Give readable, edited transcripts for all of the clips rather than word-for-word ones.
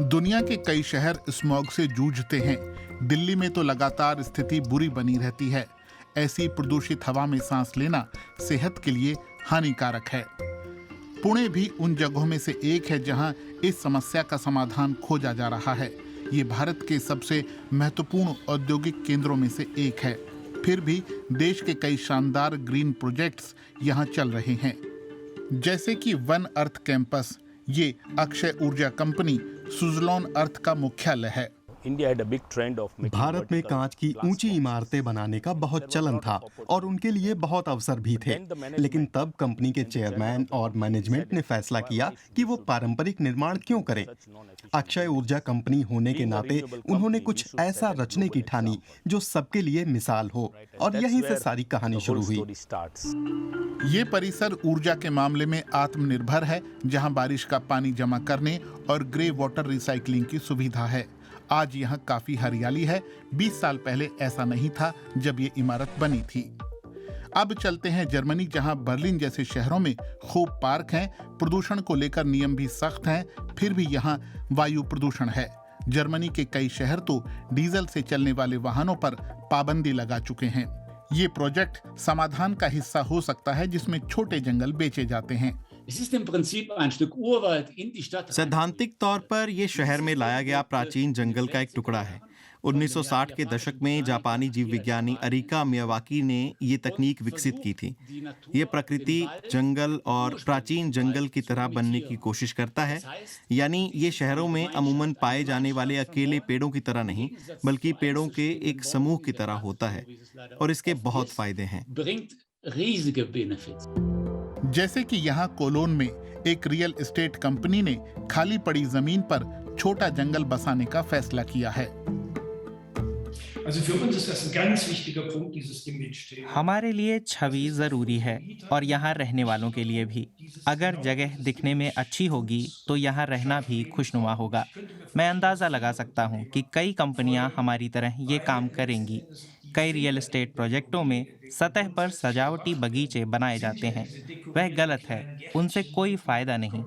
दुनिया के कई शहर स्मॉग से जूझते हैं। दिल्ली में तो लगातार स्थिति बुरी बनी रहती है। ऐसी प्रदूषित हवा में सांस लेना सेहत के लिए हानिकारक है। पुणे भी उन जगहों में से एक है जहां इस समस्या का समाधान खोजा जा रहा है। ये भारत के सबसे महत्वपूर्ण औद्योगिक केंद्रों में से एक है। फिर भी देश के कई शानदार ग्रीन प्रोजेक्ट्स यहां चल रहे हैं, जैसे कि वन अर्थ कैंपस। ये अक्षय ऊर्जा कंपनी सुज़लोन अर्थ का मुख्यालय है। भारत में कांच की ऊंची इमारतें बनाने का बहुत चलन था और उनके लिए बहुत अवसर भी थे, लेकिन तब कंपनी के चेयरमैन और मैनेजमेंट ने फैसला किया कि वो पारंपरिक निर्माण क्यों करें। अक्षय ऊर्जा कंपनी होने के नाते उन्होंने कुछ ऐसा रचने की ठानी जो सबके लिए मिसाल हो, और यहीं से सारी कहानी शुरू हुई। ये परिसर ऊर्जा के मामले में आत्मनिर्भर है, जहां बारिश का पानी जमा करने और ग्रे वाटर रिसाइकलिंग की सुविधा है। आज यहाँ काफी हरियाली है। 20 साल पहले ऐसा नहीं था जब ये इमारत बनी थी। अब चलते हैं जर्मनी, जहाँ बर्लिन जैसे शहरों में खूब पार्क हैं। प्रदूषण को लेकर नियम भी सख्त हैं, फिर भी यहाँ वायु प्रदूषण है। जर्मनी के कई शहर तो डीजल से चलने वाले वाहनों पर पाबंदी लगा चुके हैं। ये प्रोजेक्ट समाधान का हिस्सा हो सकता है, जिसमें छोटे जंगल बेचे जाते हैं। सैद्धांतिक तौर पर यह शहर में लाया गया प्राचीन जंगल का एक टुकड़ा है। 1960 के दशक में जापानी जीव विज्ञानी अरिका मियावाकी ने ये तकनीक विकसित की थी। ये प्रकृति, जंगल और प्राचीन जंगल की तरह बनने की कोशिश करता है। यानी ये शहरों में अमूमन पाए जाने वाले अकेले पेड़ों की तरह नहीं, बल्कि पेड़ों के एक समूह की तरह होता है, और इसके बहुत फायदे हैं। जैसे कि यहाँ कोलोन में एक रियल एस्टेट कंपनी ने खाली पड़ी जमीन पर छोटा जंगल बसाने का फैसला किया है। हमारे लिए छवि जरूरी है, और यहाँ रहने वालों के लिए भी। अगर जगह दिखने में अच्छी होगी तो यहाँ रहना भी खुशनुमा होगा। मैं अंदाजा लगा सकता हूँ कि कई कंपनियाँ हमारी तरह ये काम करेंगी। कई रियल एस्टेट प्रोजेक्टों में सतह पर सजावटी बगीचे बनाए जाते हैं। वह गलत है, उनसे कोई फायदा नहीं।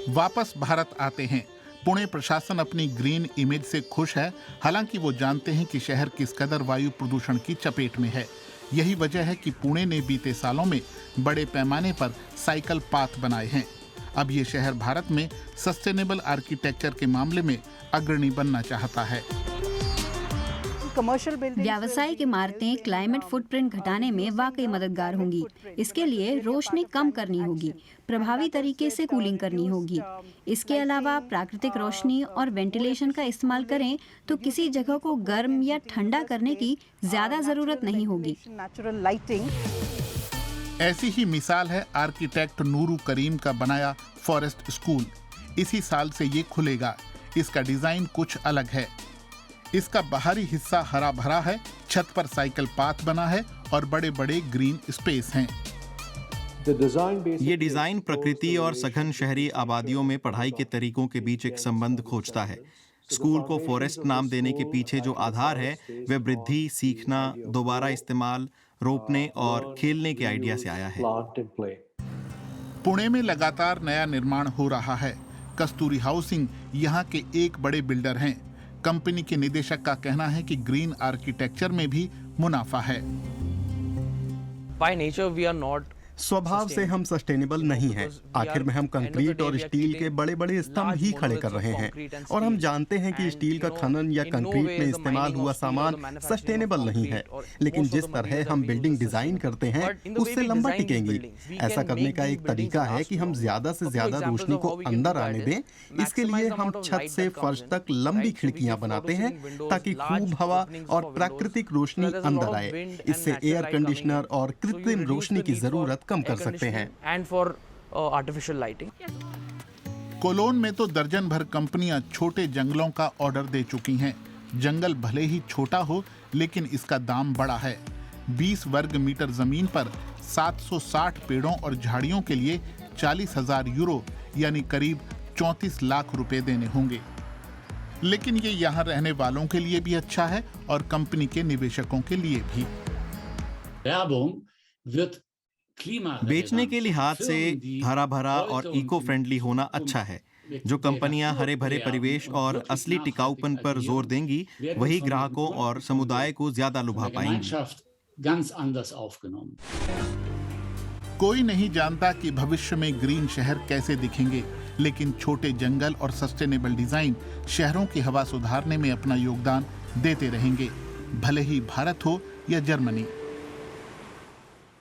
वापस भारत आते हैं। पुणे प्रशासन अपनी ग्रीन इमेज से खुश है, हालांकि वो जानते हैं कि शहर किस कदर वायु प्रदूषण की चपेट में है। यही वजह है कि पुणे ने बीते सालों में बड़े पैमाने पर साइकिल पाथ बनाए हैं। अब ये शहर भारत में सस्टेनेबल आर्किटेक्चर के मामले में अग्रणी बनना चाहता है। व्यावसायिक इमारतें क्लाइमेट फुटप्रिंट घटाने में वाकई मददगार होंगी। इसके लिए रोशनी कम करनी होगी, प्रभावी तरीके से कूलिंग करनी होगी। इसके अलावा प्राकृतिक रोशनी और वेंटिलेशन का इस्तेमाल करें तो किसी जगह को गर्म या ठंडा करने की ज्यादा जरूरत नहीं होगी। ऐसी ही मिसाल है आर्किटेक्ट नूरू करीम का बनाया फॉरेस्ट स्कूल। इसी साल से ये खुलेगा। इसका डिजाइन कुछ अलग है। इसका बाहरी हिस्सा हरा भरा है, छत पर साइकिल पाथ बना है और बड़े बड़े ग्रीन स्पेस हैं। ये डिजाइन प्रकृति और सघन शहरी आबादियों में पढ़ाई के तरीकों के बीच एक संबंध खोजता है। स्कूल को फॉरेस्ट नाम देने के पीछे जो आधार है, वह वृद्धि, सीखना, दोबारा इस्तेमाल, रोपने और खेलने के आइडिया से आया है। पुणे में लगातार नया निर्माण हो रहा है। कस्तूरी हाउसिंग यहाँ के एक बड़े बिल्डर हैं। कंपनी के निदेशक का कहना है कि ग्रीन आर्किटेक्चर में भी मुनाफा है। By nature, we are not स्वभाव से हम सस्टेनेबल नहीं हैं। आखिर में हम कंक्रीट और स्टील के बड़े बड़े स्तंभ ही खड़े कर रहे हैं, और हम जानते हैं कि स्टील का खनन या कंक्रीट में इस्तेमाल हुआ सामान सस्टेनेबल नहीं है। लेकिन जिस तरह हम बिल्डिंग डिजाइन करते हैं, उससे लंबा टिकेंगी। ऐसा करने का एक तरीका है कि हम ज्यादा से ज्यादा रोशनी को अंदर आने दें। इसके लिए हम छत से फर्श तक लंबी खिड़कियां बनाते हैं, ताकि खूब हवा और प्राकृतिक रोशनी अंदर आए। इससे एयर कंडीशनर और कृत्रिम रोशनी की जरूरत कम कर सकते हैं। and for artificial lighting. Cologne में तो दर्जन भर कंपनियां छोटे जंगलों का ऑर्डर दे चुकी हैं। जंगल भले ही छोटा हो, लेकिन इसका दाम बड़ा है। 20 वर्ग मीटर जमीन पर 760 पेड़ों और झाड़ियों के लिए 40,000 यूरो यानी करीब 34 लाख रुपए देने होंगे। लेकिन ये यहाँ रहने वालों के लिए भी अच्छा है और कंपनी के निवेशकों के लिए भी। बेचने के लिहाज से हरा भरा और इको फ्रेंडली होना अच्छा है। जो कंपनियां हरे भरे परिवेश और असली टिकाऊपन पर जोर देंगी, वही ग्राहकों और समुदाय को ज्यादा लुभा पाएंगी। कोई नहीं जानता कि भविष्य में ग्रीन शहर कैसे दिखेंगे, लेकिन छोटे जंगल और सस्टेनेबल डिजाइन शहरों की हवा सुधारने में अपना योगदान देते रहेंगे, भले ही भारत हो या जर्मनी।